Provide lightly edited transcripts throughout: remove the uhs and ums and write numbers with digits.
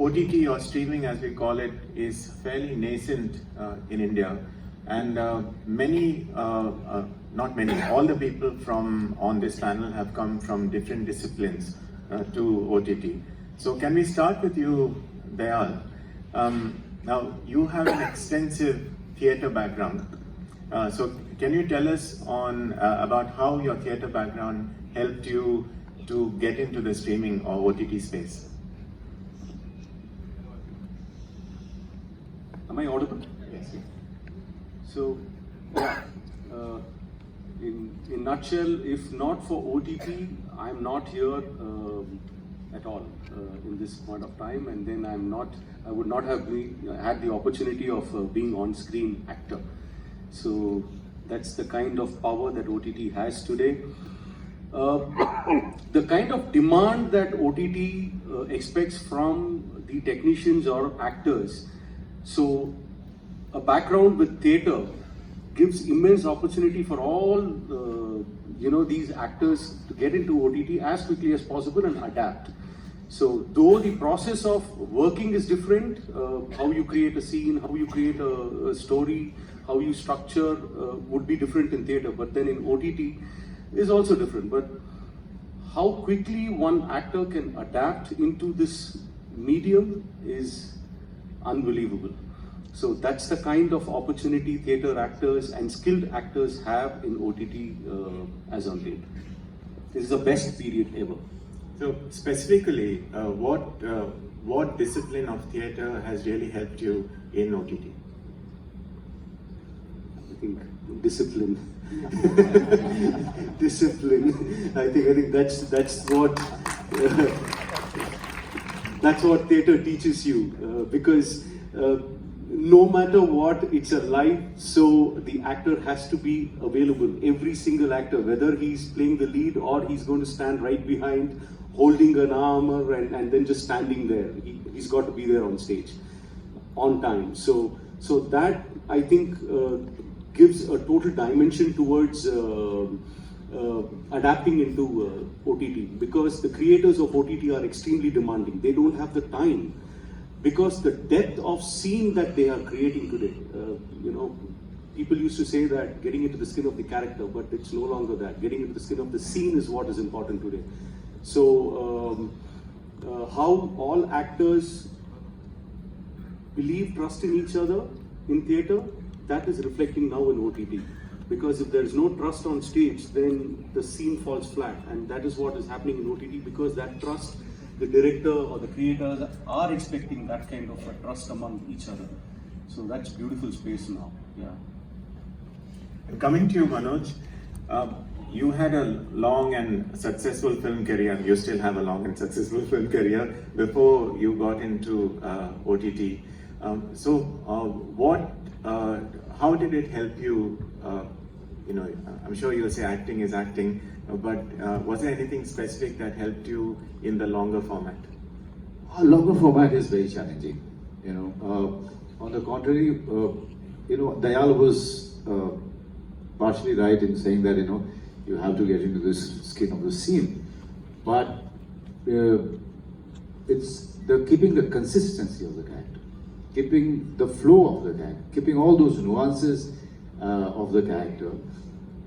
OTT or streaming as we call it is fairly nascent in India, and not many, all the people from on this panel have come from different disciplines to OTT. So can we start with you, Dayal? Now you have an extensive theatre background. So can you tell us about how your theatre background helped you to get into the streaming or OTT space? Am I audible? Yes. So, yeah, in nutshell, if not for OTT, I'm not here at all in this point of time, and then I would not have had the opportunity of being on-screen actor. So that's the kind of power that OTT has today. The kind of demand that OTT expects from the technicians or actors. So a background with theatre gives immense opportunity for all these actors to get into OTT as quickly as possible and adapt. So though the process of working is different, how you create a scene, how you create a story, how you structure would be different in theatre, but then in OTT is also different. But how quickly one actor can adapt into this medium is unbelievable. So that's the kind of opportunity theatre actors and skilled actors have in OTT as on date. This is the best period ever. So specifically, what discipline of theatre has really helped you in OTT? I think discipline. Discipline. I think that's what theatre teaches you, because no matter what, it's a live, so the actor has to be available. Every single actor, whether he's playing the lead or he's going to stand right behind, holding an armor and then just standing there. He's got to be there on stage, on time. So that, I think, gives a total dimension towards adapting into OTT, because the creators of OTT are extremely demanding. They don't have the time, because the depth of scene that they are creating today, people used to say that getting into the skin of the character, but it's no longer that. Getting into the skin of the scene is what is important today. So how all actors believe, trust in each other in theatre, that is reflecting now in OTT. Because if there is no trust on stage, then the scene falls flat, and that is what is happening in OTT, because that trust, the director or the creators are expecting that kind of a trust among each other. So that's beautiful space now. Yeah. And coming to you, Manoj, you had a long and successful film career, and you still have a long and successful film career before you got into OTT. How did it help you? I'm sure you'll say acting is acting, but was there anything specific that helped you in the longer format? A longer format is very challenging. On the contrary, Dayal was partially right in saying that you have to get into this skin of the scene, but it's keeping the consistency of the character, keeping the flow of the character, keeping all those nuances of the character,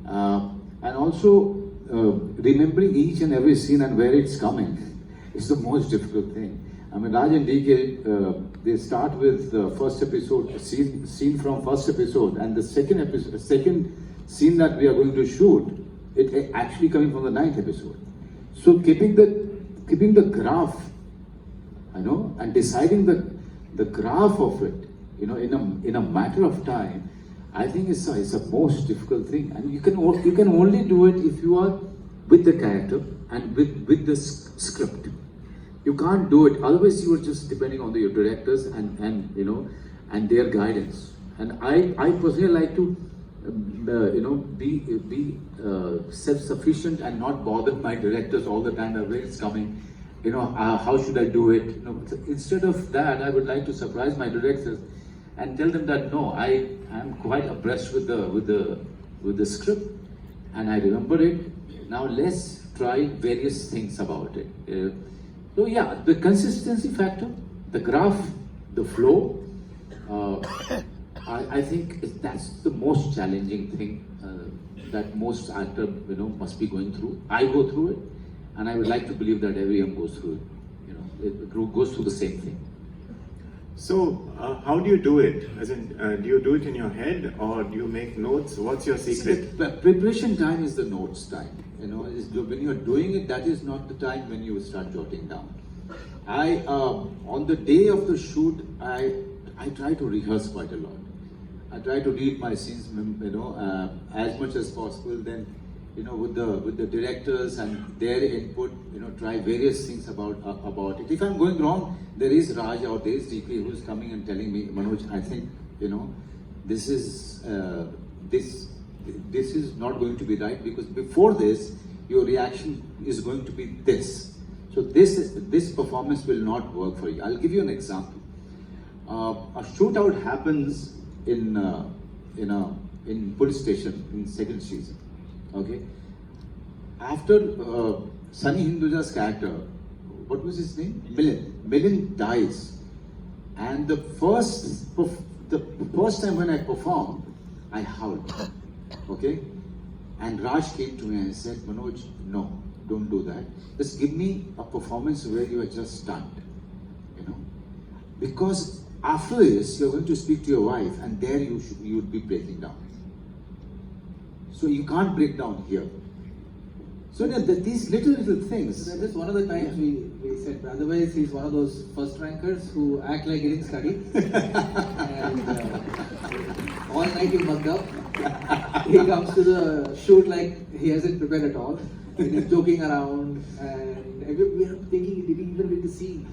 and also remembering each and every scene and where it's coming is the most difficult thing. I mean, Raj and DK, they start with the first episode, scene from first episode, and the second scene that we are going to shoot, it actually coming from the 9th episode. So keeping the graph, and deciding the graph of it, in a matter of time, I think it's a most difficult thing. And you can only do it if you are with the character and with the script. You can't do it, otherwise you are just depending on your directors and their guidance. And I personally like to be self-sufficient and not bother my directors all the time where it's coming. How should I do it? Instead of that, I would like to surprise my directors and tell them that no, I am quite abreast with the script and I remember it. Now let's try various things about it. So yeah, the consistency factor, the graph, the flow, I think that's the most challenging thing that most actor must be going through. I go through it, and I would like to believe that everyone goes through it. It goes through the same thing. So, how do you do it? As in, do you do it in your head or do you make notes? What's your secret? The preparation time is the notes time. When you are doing it, that is not the time when you start jotting down. On the day of the shoot, I try to rehearse quite a lot. I try to read my scenes, as much as possible. Then, with the directors and their input, try various things about it. If I'm going wrong, there is Raj or there is DP who's coming and telling me, Manoj, I think this is not going to be right, because before this, your reaction is going to be this. So this performance will not work for you. I'll give you an example. A shootout happens in police station in second season. Okay. After Sunny Hinduja's character, what was his name? Milind dies, and the first time when I performed, I howled. Okay, and Raj came to me and said, Manoj, no, don't do that. Just give me a performance where you are just stunned. Because after this, you're going to speak to your wife, and there you would be breaking down. So you can't break down here. So these little things. That is one of the times we said, otherwise he's one of those first rankers who act like he didn't study. And all night he mugged up. He comes to the shoot like he hasn't prepared at all. And he's joking around, and we are thinking, did he even read the scene?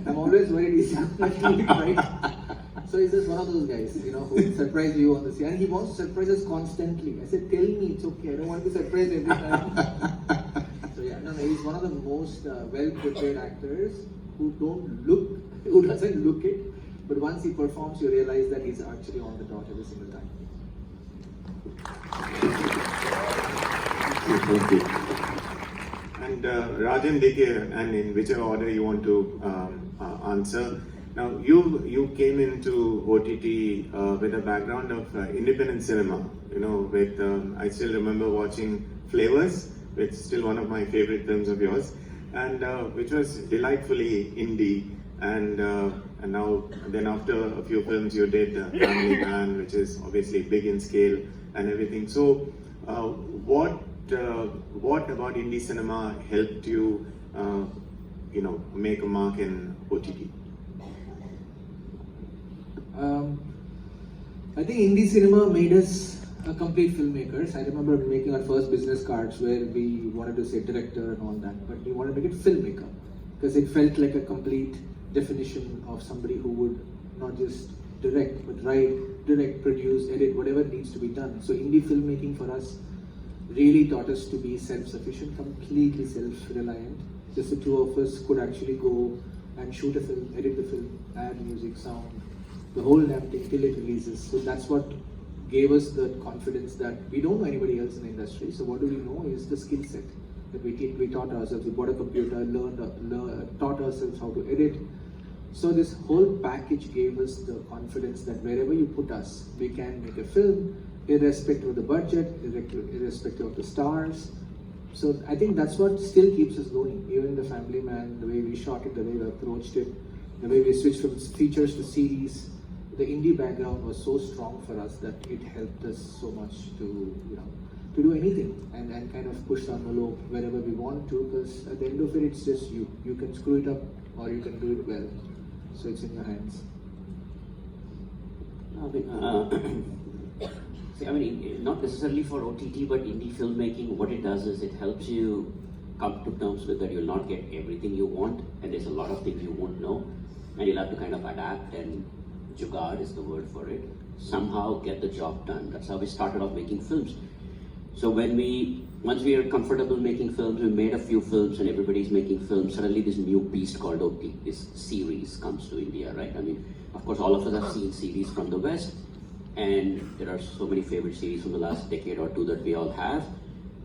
I'm always worried he's not reading it right. So he's just one of those guys, who will surprise you on the scene. And he wants to surprise us constantly. I said, tell me, it's okay. I don't want to be surprised every time. So yeah, he's one of the most well-prepared actors who doesn't look it. But once he performs, you realize that he's actually on the dot every single time. Thank you. And Rajan, DK, and in whichever order you want to answer. Now, you came into OTT with a background of independent cinema. With I still remember watching Flavors, which is still one of my favorite films of yours, and which was delightfully indie. And now, then after a few films, you did Family Man, which is obviously big in scale and everything. So, what about indie cinema helped you, make a mark in OTT? I think indie cinema made us complete filmmakers. I remember making our first business cards where we wanted to say director and all that, but we wanted to make it filmmaker because it felt like a complete definition of somebody who would not just direct, but write, direct, produce, edit, whatever needs to be done. So indie filmmaking for us really taught us to be self-sufficient, completely self-reliant. Just the two of us could actually go and shoot a film, edit the film, add music, sound, the whole damn thing till it releases. So that's what gave us the confidence that we don't know anybody else in the industry. So what do we know is the skill set that we taught ourselves. We bought a computer, taught ourselves how to edit. So this whole package gave us the confidence that wherever you put us, we can make a film, irrespective of the budget, irrespective of the stars. So I think that's what still keeps us going. Even the Family Man, the way we shot it, the way we approached it, the way we switched from features to series, the indie background was so strong for us that it helped us so much to do anything and kind of push the envelope wherever we want to, because at the end of it, it's just you. You can screw it up or you can do it well. So it's in your hands. Not necessarily for OTT, but indie filmmaking, what it does is it helps you come to terms with that you'll not get everything you want, and there's a lot of things you won't know, and you'll have to kind of adapt, and jugaad is the word for it, somehow get the job done. That's how we started off making films. So once we are comfortable making films, we made a few films and everybody's making films, suddenly this new beast called OTT, this series comes to India, right? Of course, all of us have seen series from the West, and there are so many favorite series from the last decade or two that we all have.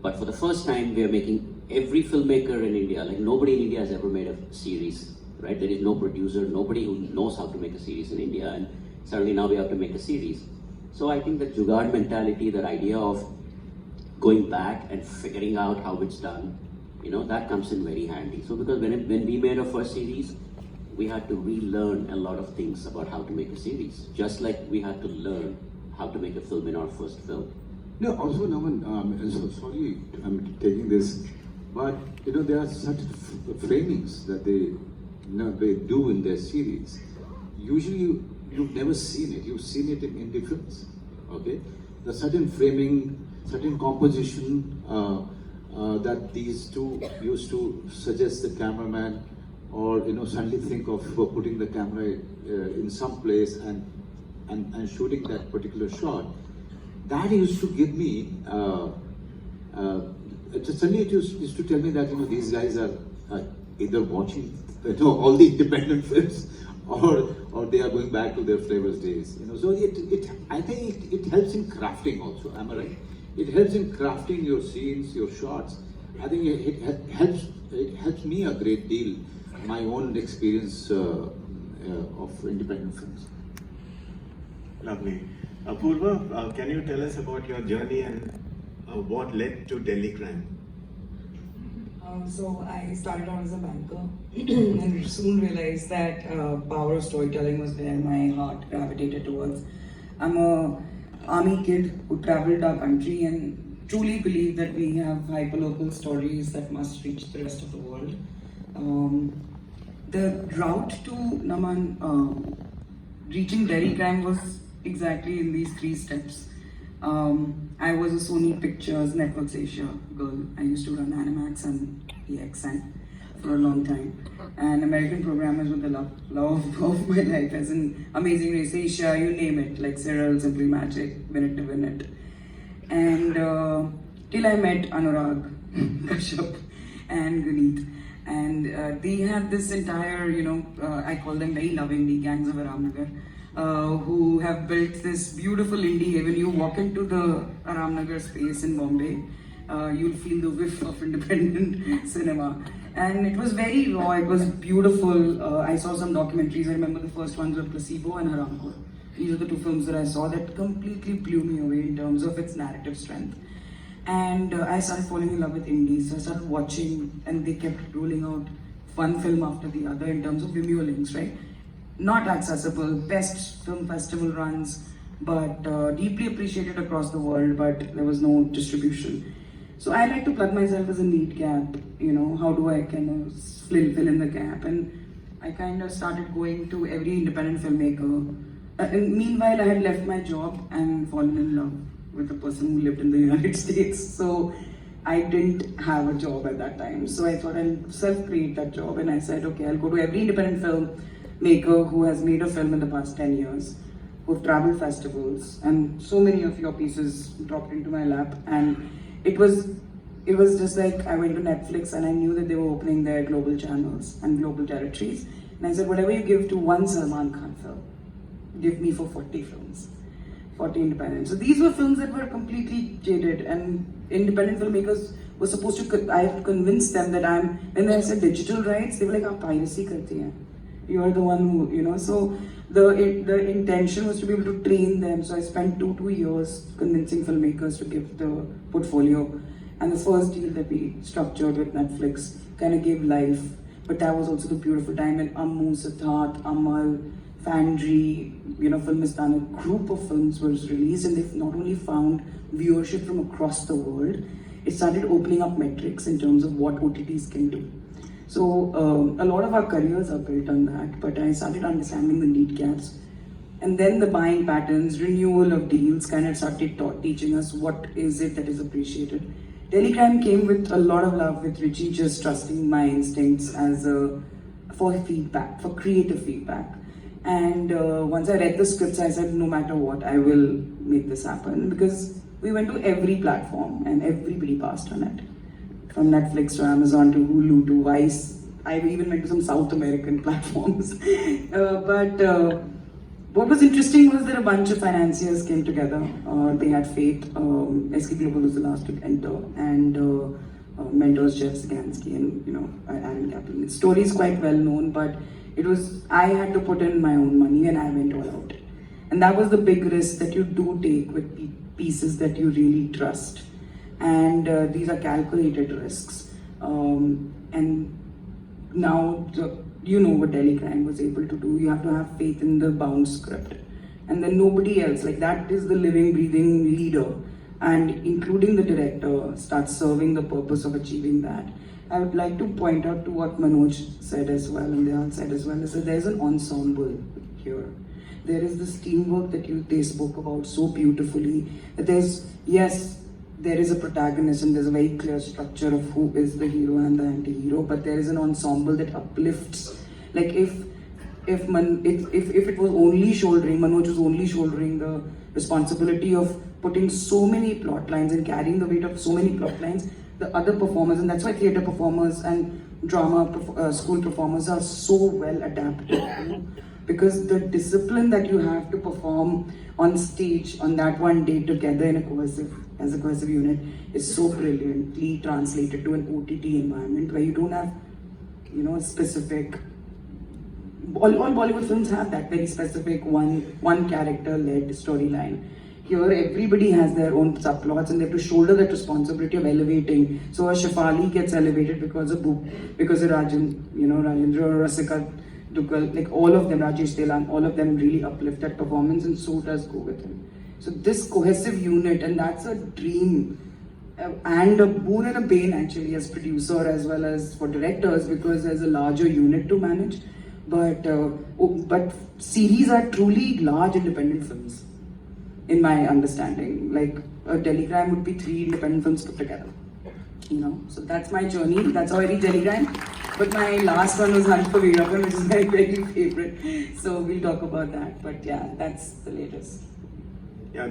But for the first time, we are making every filmmaker in India, like nobody in India has ever made a series right? There is no producer, nobody who knows how to make a series in India, and suddenly now we have to make a series. So I think the Jugaad mentality, that idea of going back and figuring out how it's done, that comes in very handy. So because when we made our first series, we had to relearn a lot of things about how to make a series, just like we had to learn how to make a film in our first film. No, also, Naman, so sorry I'm taking this, but there are certain framings that they do in their series. Usually, you've never seen it. You've seen it in indie films. Okay, the certain framing, certain composition that these two used to suggest the cameraman, or suddenly think of putting the camera in some place and shooting that particular shot. That used to give me suddenly it used to tell me that these guys are either watching all the independent films or they are going back to their flavors days. So I think it helps in crafting also. Am I right? It helps in crafting your scenes, your shots. I think it helps me a great deal. My own experience of independent films. Lovely. Apoorva, can you tell us about your journey and what led to Delhi Crime? So I started out as a banker and soon realized that power of storytelling was where my heart gravitated towards. I'm a army kid who traveled our country and truly believe that we have hyperlocal stories that must reach the rest of the world. The route to Naman, reaching Delhi Crime was exactly in these 3 steps. I was a Sony Pictures Networks Asia girl. I used to run Animax and EXN for a long time. And American programmers were the love of my life, as in Amazing Race Asia, you name it, like Cyril, Simply Magic, Minute to Minute. And till I met Anurag Kashyap and Guneet. And they had this entire, I call them very lovingly, gangs of Aramnagar, who have built this beautiful indie haven. You walk into the Aramnagar space in Bombay, you'll feel the whiff of independent cinema. And it was very raw, it was beautiful. I saw some documentaries. I remember the first ones were Placebo and Haramkhor. These are the 2 films that I saw that completely blew me away in terms of its narrative strength. And I started falling in love with indies. So I started watching, and they kept rolling out one film after the other in terms of Vimeo links, right? Not accessible, best film festival runs, but deeply appreciated across the world, but there was no distribution. So I like to plug myself as a need gap, how do I kind of fill in the gap? And I kind of started going to every independent filmmaker. And meanwhile, I had left my job and fallen in love with a person who lived in the United States. So I didn't have a job at that time. So I thought I'll self-create that job. And I said, okay, I'll go to every independent filmmaker who has made a film in the past 10 years, who've traveled festivals. And so many of your pieces dropped into my lap. And it was just like I went to Netflix and I knew that they were opening their global channels and global territories. And I said, whatever you give to one Salman Khan film, give me for 40 films. 40 independent. So these were films that were completely jaded, and independent filmmakers were supposed to, I had to convince them that when I said digital rights, they were like, "Aap piracy karte hain. You are the one who, so the intention was to be able to train them. So I spent two years convincing filmmakers to give the portfolio. And the first deal that we structured with Netflix kind of gave life. But that was also the beautiful time when Ammu, Siddharth, Amal, Fandry, Filmistan, a group of films was released, and they've not only found viewership from across the world, it started opening up metrics in terms of what OTTs can do. So a lot of our careers are built on that, but I started understanding the need gaps. And then the buying patterns, renewal of deals kind of started teaching us what is it that is appreciated. Delhi Crime came with a lot of love, with Richie just trusting my instincts for feedback, for creative feedback. And once I read the scripts, I said, no matter what, I will make this happen. Because we went to every platform and everybody passed on it. From Netflix to Amazon to Hulu to Vice. I even went to some South American platforms. But what was interesting was that a bunch of financiers came together. They had faith. SK Global was the last to enter. And mentors Jeff Zagansky and Aaron Kaplan. The story is quite well known, but I had to put in my own money and I went all out. And that was the big risk that you do take with pieces that you really trust. And these are calculated risks. And now, what Delhi Crime was able to do. You have to have faith in the bound script. And then nobody else, like that is the living, breathing leader. And including the director starts serving the purpose of achieving that. I would like to point out to what Manoj said as well, and Dayal said as well, is that there's an ensemble here. There is this teamwork that they spoke about so beautifully. That there is a protagonist and there's a very clear structure of who is the hero and the anti-hero, but there is an ensemble that uplifts. Like if it was only Manoj was only shouldering the responsibility of putting so many plot lines and carrying the weight of so many plot lines, the other performers, and that's why theatre performers and drama school performers are so well adapted to, because the discipline that you have to perform on stage on that one day together as a cohesive unit is so brilliantly translated to an OTT environment where you don't have, a specific. All Bollywood films have that very specific one character-led storyline. Here, everybody has their own subplots, and they have to shoulder that responsibility of elevating. So, a Shefali gets elevated because of Rajendra or Rasika Duggal, like all of them, Rajesh Telang, all of them really uplift that performance, and so does Go With Him. So, this cohesive unit, and that's a dream and a boon and a bane actually as producer as well as for directors, because there's a larger unit to manage. But series are truly large independent films, in my understanding. Like a Delhi Crime would be 3 independent films put together. So that's my journey. That's how I read Delhi Crime. But my last one was Hunt for Veerappan, which is my very favorite. So we'll talk about that. But yeah, that's the latest. Yeah,